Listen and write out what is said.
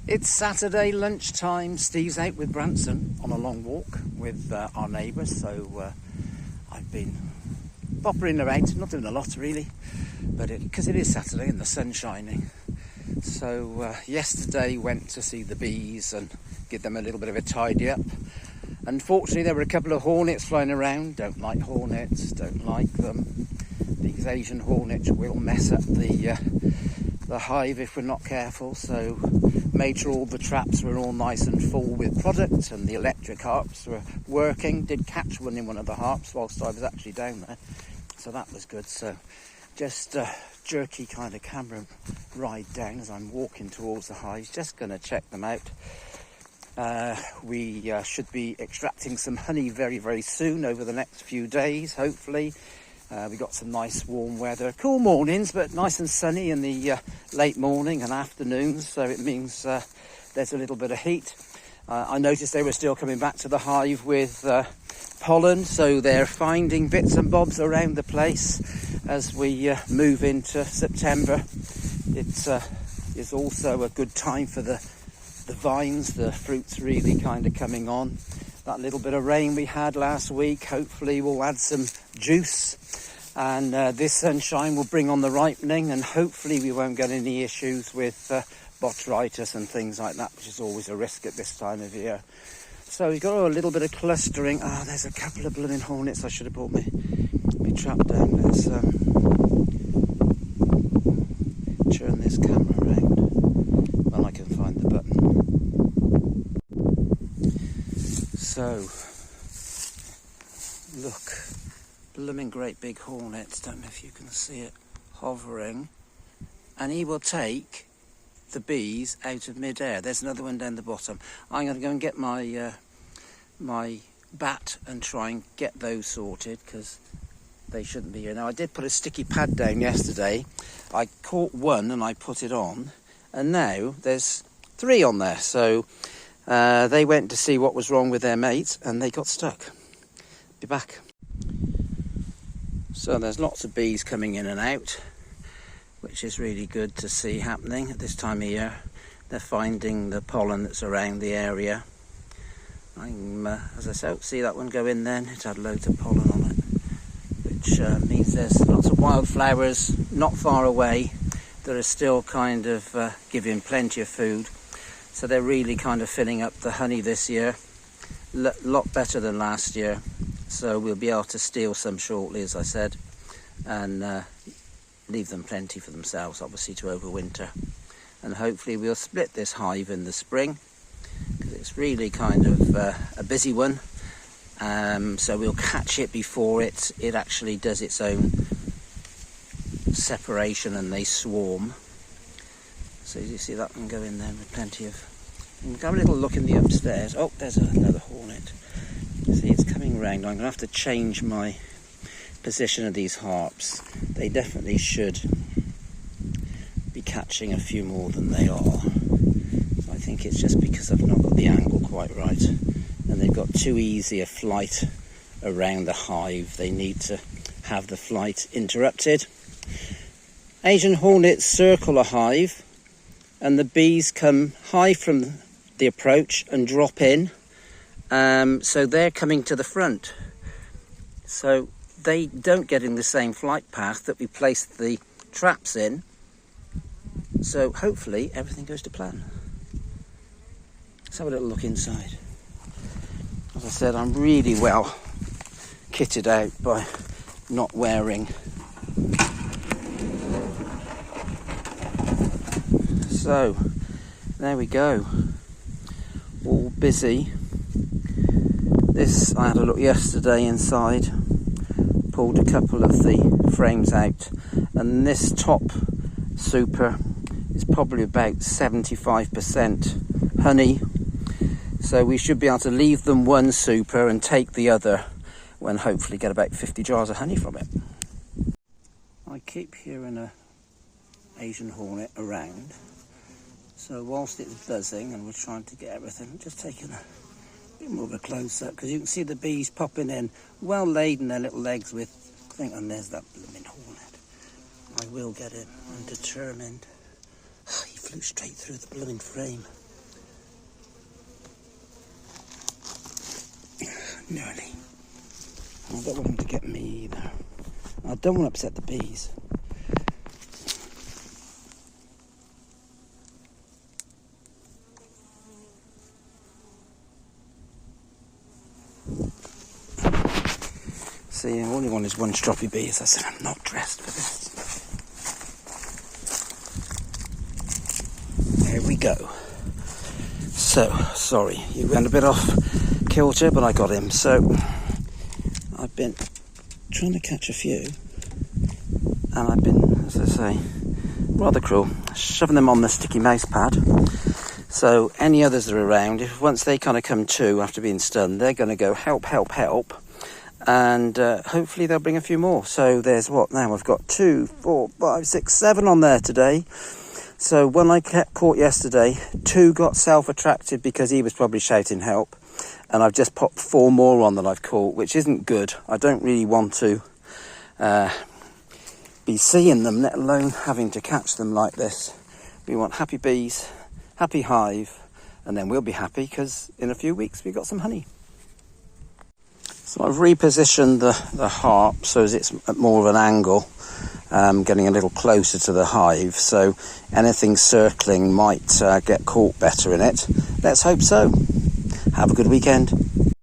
It's Saturday lunchtime. Steve's out with Branson on a long walk with our neighbours, so I've been poppering about, not doing a lot really, but because it is Saturday and the sun's shining. So yesterday went to see the bees and give them a little bit of a tidy up. Unfortunately there were a couple of hornets flying around. Don't like hornets, don't like them. These Asian hornets will mess up the hive if we're not careful, so made sure all the traps were all nice and full with product and the electric harps were working. Did catch one in one of the harps whilst I was actually down there, so that was good. So just a jerky kind of camera ride down as I'm walking towards the hives, just going to check them out. We should be extracting some honey very, very soon over the next few days, hopefully. We got some nice warm weather, cool mornings, but nice and sunny in the late morning and afternoons, so it means there's a little bit of heat. I noticed they were still coming back to the hive with pollen, so they're finding bits and bobs around the place as we move into September. It's also a good time for the vines, the fruit's really kind of coming on. That little bit of rain we had last week hopefully will add some juice, and this sunshine will bring on the ripening, and hopefully we won't get any issues with botrytis and things like that, which is always a risk at this time of year. So we've got a little bit of clustering. There's a couple of blooming hornets. I should have brought my trap down. Let's turn this camera around when I can find the button. So, look, blooming great big hornets, don't know if you can see it, hovering, and he will take the bees out of mid-air. There's another one down the bottom. I'm going to go and get my my bat and try and get those sorted, because they shouldn't be here. Now, I did put a sticky pad down yesterday. I caught one and I put it on, and now there's 3 on there, so they went to see what was wrong with their mate and they got stuck. Be back. So there's lots of bees coming in and out, which is really good to see happening at this time of year. They're finding the pollen that's around the area. As I said, see that one go in then? It had loads of pollen on it, which means there's lots of wildflowers not far away that are still kind of giving plenty of food. So they're really kind of filling up the honey this year, a lot better than last year. So we'll be able to steal some shortly, as I said, and leave them plenty for themselves, obviously, to overwinter. And hopefully we'll split this hive in the spring, because it's really kind of a busy one. So we'll catch it before it actually does its own separation and they swarm. So you see that one go in there with plenty of... And have a little look in the upstairs. Oh, there's another hornet. See, it's coming round. I'm going to have to change my position of these harps. They definitely should be catching a few more than they are. So I think it's just because I've not got the angle quite right. And they've got too easy a flight around the hive. They need to have the flight interrupted. Asian hornets circle a hive, and the bees come high from the approach and drop in. So they're coming to the front. So they don't get in the same flight path that we placed the traps in. So hopefully everything goes to plan. Let's have a little look inside. As I said, I'm really well kitted out by not wearing. So there we go, all busy. This, I had a look yesterday inside, pulled a couple of the frames out, and this top super is probably about 75% honey. So we should be able to leave them one super and take the other, when hopefully get about 50 jars of honey from it. I keep hearing a Asian hornet around. So whilst it's buzzing and we're trying to get everything, I'm just taking a bit more of a close-up, because you can see the bees popping in, well laden their little legs with, I think, and there's that blooming hornet. I will get him, I'm determined. He flew straight through the blooming frame. Nearly. I don't want him to get me either. I don't want to upset the bees. See, all you want is one stroppy bee. As I said, I'm not dressed for this. There we go. So, sorry, he went a bit off kilter, but I got him. So, I've been trying to catch a few, and I've been, as I say, rather cruel, shoving them on the sticky mouse pad. So, any others that are around, if once they kind of come to after being stunned, they're going to go help, help, help, and hopefully they'll bring a few more. So, there's what now? I've got 2, 4, 5, 6, 7 on there today. So when I caught yesterday, 2 got self-attracted because he was probably shouting help. And I've just popped 4 more on that I've caught, which isn't good. I don't really want to be seeing them, let alone having to catch them like this. We want happy bees, happy hive, and then we'll be happy because in a few weeks we've got some honey. So I've repositioned the harp so as it's at more of an angle. Getting a little closer to the hive, so anything circling might get caught better in it. Let's hope so. Have a good weekend.